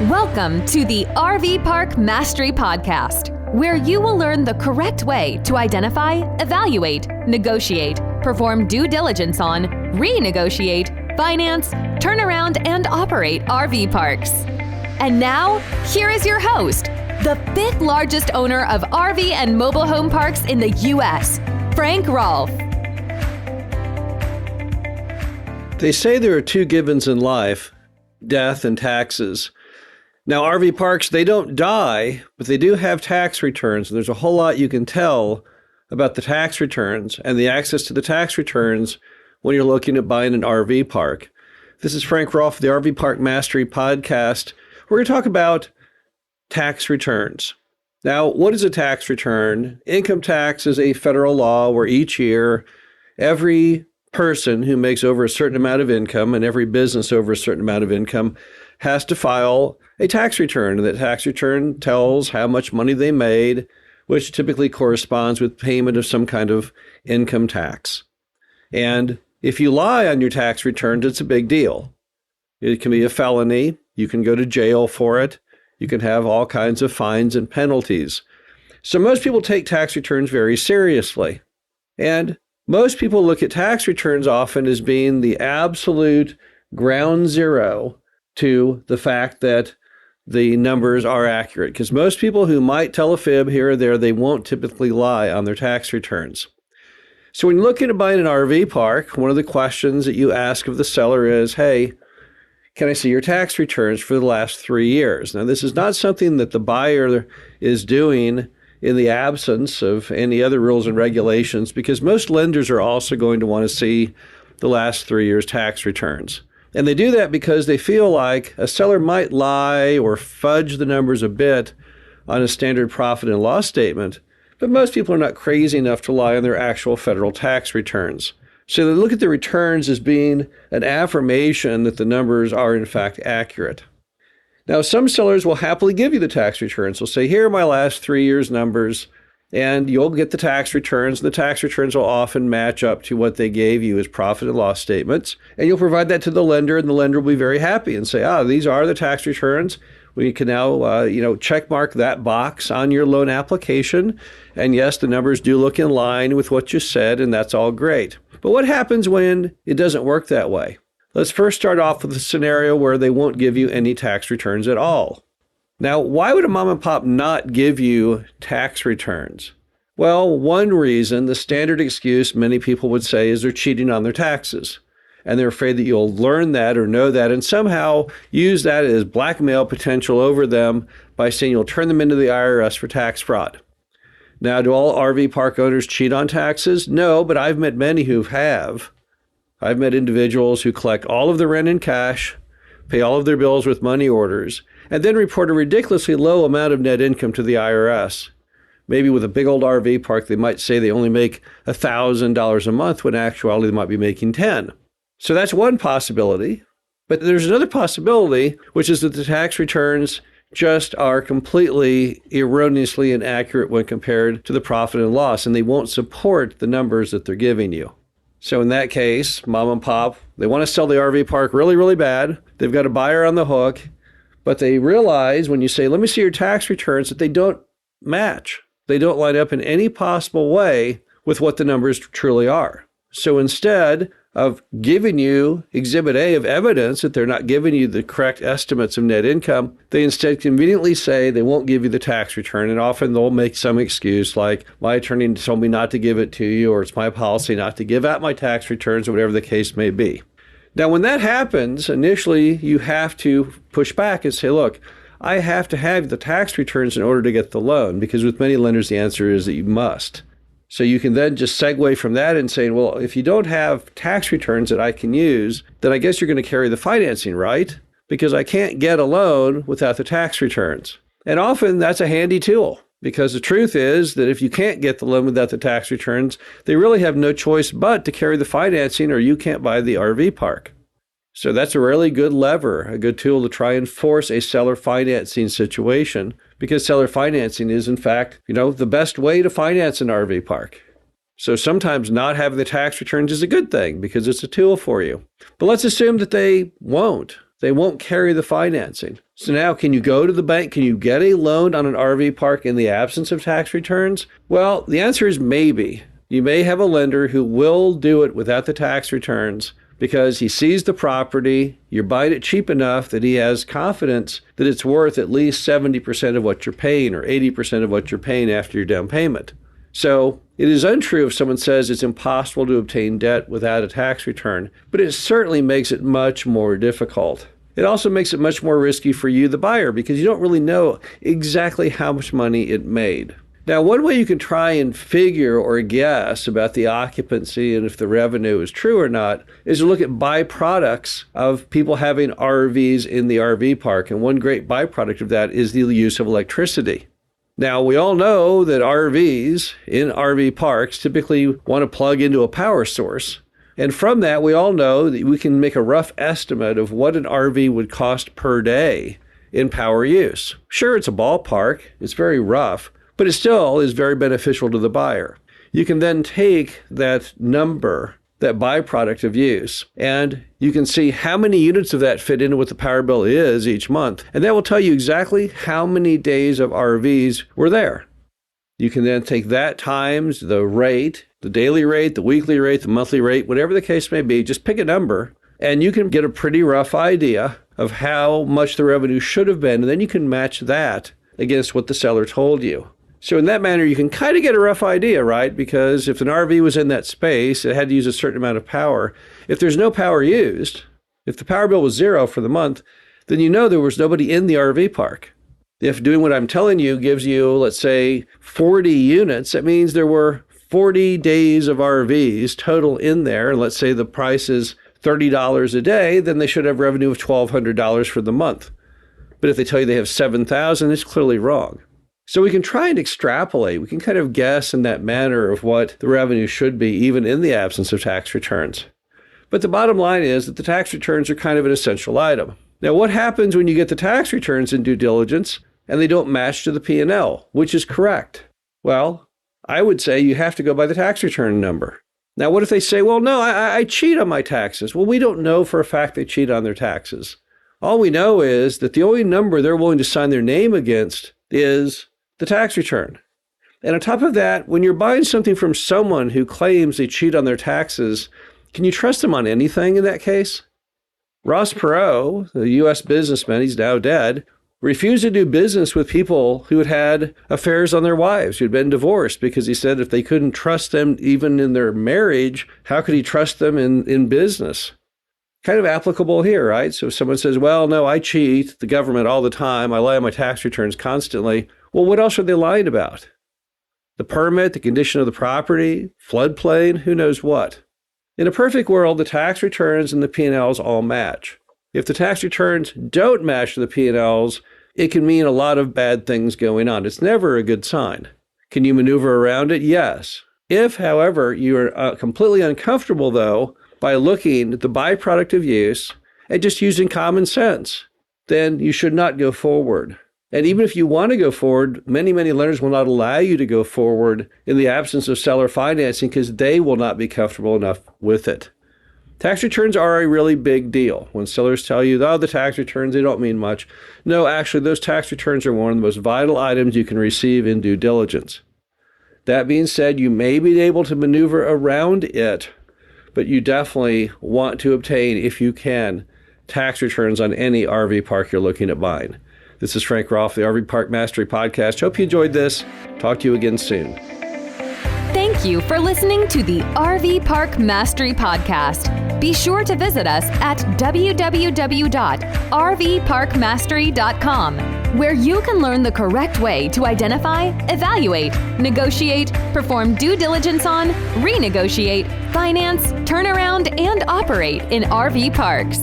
Welcome to the RV Park Mastery Podcast, where you will learn the correct way to identify, evaluate, negotiate, perform due diligence on, renegotiate, finance, turn around, and operate RV parks. And now, here is your host, the fifth largest owner of RV and mobile home parks in the U.S., Frank Rolfe. They say there are two givens in life, death and taxes. Now, RV parks, they don't die, but they do have tax returns. And there's a whole lot you can tell about the tax returns and the access to the tax returns when you're looking at buying an RV park. This is Frank Rolfe, the RV Park Mastery Podcast. We're going to talk about tax returns. Now, what is a tax return? Income tax is a federal law where each year, every person who makes over a certain amount of income and every business over a certain amount of income has to file a tax return. And that tax return tells how much money they made, which typically corresponds with payment of some kind of income tax. And if you lie on your tax returns, it's a big deal. It can be a felony. You can go to jail for it. You can have all kinds of fines and penalties. So most people take tax returns very seriously. And most people look at tax returns often as being the absolute ground zero to the fact that the numbers are accurate. Because most people who might tell a fib here or there, they won't typically lie on their tax returns. So when you're looking at buying an RV park, one of the questions that you ask of the seller is, hey, can I see your tax returns for the last 3 years? Now, this is not something that the buyer is doing in the absence of any other rules and regulations, because most lenders are also going to want to see the last 3 years' tax returns. And they do that because they feel like a seller might lie or fudge the numbers a bit on a standard profit and loss statement, but most people are not crazy enough to lie on their actual federal tax returns. So they look at the returns as being an affirmation that the numbers are in fact accurate. Now, some sellers will happily give you the tax returns. They'll say, here are my last 3 years' numbers, and you'll get the tax returns. The tax returns will often match up to what they gave you as profit and loss statements. And you'll provide that to the lender, and the lender will be very happy and say, these are the tax returns. We can now, check mark that box on your loan application. And yes, the numbers do look in line with what you said, and that's all great. But what happens when it doesn't work that way? Let's first start off with a scenario where they won't give you any tax returns at all. Now, why would a mom and pop not give you tax returns? Well, one reason, the standard excuse many people would say, is they're cheating on their taxes. And they're afraid that you'll learn that or know that and somehow use that as blackmail potential over them by saying you'll turn them into the IRS for tax fraud. Now, do all RV park owners cheat on taxes? No, but I've met many who have. I've met individuals who collect all of their rent in cash, pay all of their bills with money orders, and then report a ridiculously low amount of net income to the IRS. Maybe with a big old RV park, they might say they only make $1,000 a month when in actuality they might be making $10,000. So that's one possibility. But there's another possibility, which is that the tax returns just are completely erroneously inaccurate when compared to the profit and loss, and they won't support the numbers that they're giving you. So in that case, mom and pop, they want to sell the RV park really, really bad. They've got a buyer on the hook, but they realize when you say, let me see your tax returns, that they don't match. They don't line up in any possible way with what the numbers truly are. So instead of giving you Exhibit A of evidence that they're not giving you the correct estimates of net income, they instead conveniently say they won't give you the tax return. And often they'll make some excuse like, my attorney told me not to give it to you, or it's my policy not to give out my tax returns, or whatever the case may be. Now, when that happens, initially you have to push back and say, look, I have to have the tax returns in order to get the loan, because with many lenders, the answer is that you must. So you can then just segue from that and say, well, if you don't have tax returns that I can use, then I guess you're going to carry the financing, right? Because I can't get a loan without the tax returns. And often that's a handy tool, because the truth is that if you can't get the loan without the tax returns, they really have no choice but to carry the financing, or you can't buy the RV park. So that's a really good lever, a good tool to try and force a seller financing situation, because seller financing is, in fact, the best way to finance an RV park. So sometimes not having the tax returns is a good thing because it's a tool for you. But let's assume that they won't. They won't carry the financing. So now, can you go to the bank? Can you get a loan on an RV park in the absence of tax returns? Well, the answer is maybe. You may have a lender who will do it without the tax returns because he sees the property, you're buying it cheap enough that he has confidence that it's worth at least 70% of what you're paying or 80% of what you're paying after your down payment. So it is untrue if someone says it's impossible to obtain debt without a tax return, but it certainly makes it much more difficult. It also makes it much more risky for you, the buyer, because you don't really know exactly how much money it made. Now, one way you can try and figure or guess about the occupancy and if the revenue is true or not is to look at byproducts of people having RVs in the RV park. And one great byproduct of that is the use of electricity. Now, we all know that RVs in RV parks typically want to plug into a power source. And from that, we all know that we can make a rough estimate of what an RV would cost per day in power use. Sure, it's a ballpark. It's very rough, but it still is very beneficial to the buyer. You can then take that number, that byproduct of use, and you can see how many units of that fit into what the power bill is each month. And that will tell you exactly how many days of RVs were there. You can then take that times the rate, the daily rate, the weekly rate, the monthly rate, whatever the case may be, just pick a number, and you can get a pretty rough idea of how much the revenue should have been, and then you can match that against what the seller told you. So in that manner, you can kind of get a rough idea, right? Because if an RV was in that space, it had to use a certain amount of power. If there's no power used, if the power bill was zero for the month, then you know there was nobody in the RV park. If doing what I'm telling you gives you, let's say, 40 units, that means there were 40 days of RVs total in there. And let's say the price is $30 a day, then they should have revenue of $1,200 for the month. But if they tell you they have 7,000, it's clearly wrong. So we can try and extrapolate. We can kind of guess in that manner of what the revenue should be, even in the absence of tax returns. But the bottom line is that the tax returns are kind of an essential item. Now, what happens when you get the tax returns in due diligence and they don't match to the P&L, which is correct? Well, I would say you have to go by the tax return number. Now, what if they say, well, no, I cheat on my taxes? Well, we don't know for a fact they cheat on their taxes. All we know is that the only number they're willing to sign their name against is the tax return. And on top of that, when you're buying something from someone who claims they cheat on their taxes, can you trust them on anything in that case? Ross Perot, the U.S. businessman, he's now dead, refused to do business with people who had affairs on their wives, who had been divorced, because he said if they couldn't trust them even in their marriage, how could he trust them in business? Kind of applicable here, right? So if someone says, well, no, I cheat the government all the time, I lie on my tax returns constantly. Well, what else are they lying about? The permit, the condition of the property, floodplain, who knows what? In a perfect world, the tax returns and the P&Ls all match. If the tax returns don't match the P&Ls, it can mean a lot of bad things going on. It's never a good sign. Can you maneuver around it? Yes. If, however, you are completely uncomfortable, though, by looking at the byproduct of use and just using common sense, then you should not go forward. And even if you want to go forward, many lenders will not allow you to go forward in the absence of seller financing because they will not be comfortable enough with it. Tax returns are a really big deal. When sellers tell you, oh, the tax returns, they don't mean much. No, actually, those tax returns are one of the most vital items you can receive in due diligence. That being said, you may be able to maneuver around it, but you definitely want to obtain, if you can, tax returns on any RV park you're looking at buying. This is Frank Rolfe, the RV Park Mastery Podcast. Hope you enjoyed this. Talk to you again soon. Thank you for listening to the RV Park Mastery Podcast. Be sure to visit us at www.rvparkmastery.com, where you can learn the correct way to identify, evaluate, negotiate, perform due diligence on, renegotiate, finance, turn around, and operate in RV parks.